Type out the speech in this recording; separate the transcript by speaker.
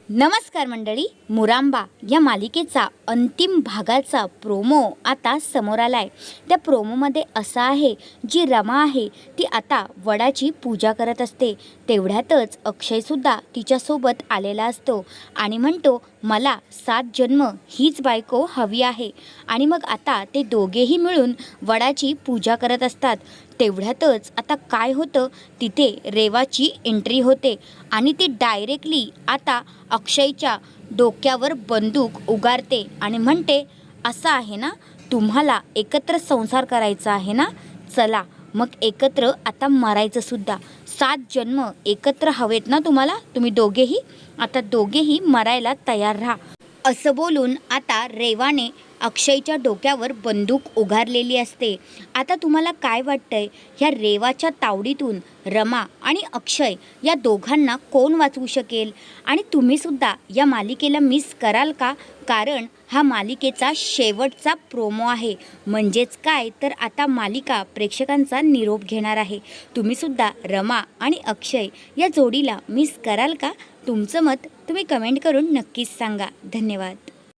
Speaker 1: नमस्कार मंडळी, मुरांबा या मालिकेचा अंतिम भागाचा प्रोमो आता समोर आलाय। त्या प्रोमोमध्ये असं आहे, जी रमा आहे ती आता वडाची पूजा करत असते। तेवढ्यातच अक्षयसुद्धा तिच्यासोबत आलेला असतो आणि म्हणतो, मला 7 जन्म हीच बायको हवी आहे। आणि मग आता ते दोघेही मिळून वडाची पूजा करत असतात। तेवढ्यातच आता काय होतं, तिथे रेवाची एंट्री होते आणि ती डायरेक्टली आता अक्षयच्या डोक्यावर बंदूक उगारते आणि म्हणते, असं आहे ना, तुम्हाला एकत्र संसार करायचा आहे ना, चला मग एकत्र आता मरायचं सुद्धा। 7 जन्म एकत्र हवेत ना तुम्हाला, तुम्ही दोघेही आता दोघेही मरायला तयार राहा। असं बोलून आता रेवाने अक्षयच्या डोक्यावर बंदूक उगारलेली असते। आता तुम्हाला काय वाटतंय, ह्या रेवाच्या तावडीतून रमा आणि अक्षय या दोघांना कोण वाचवू शकेल? आणि तुम्हीसुद्धा या मालिकेला मिस कराल का? कारण हा मालिकेचा शेवटचा प्रोमो आहे। म्हणजेच काय तर आता मालिका प्रेक्षकांचा निरोप घेणार आहे। तुम्हीसुद्धा रमा आणि अक्षय या जोडीला मिस कराल का? तुमचं मत तुम्ही कमेंट करून नक्कीच सांगा। धन्यवाद।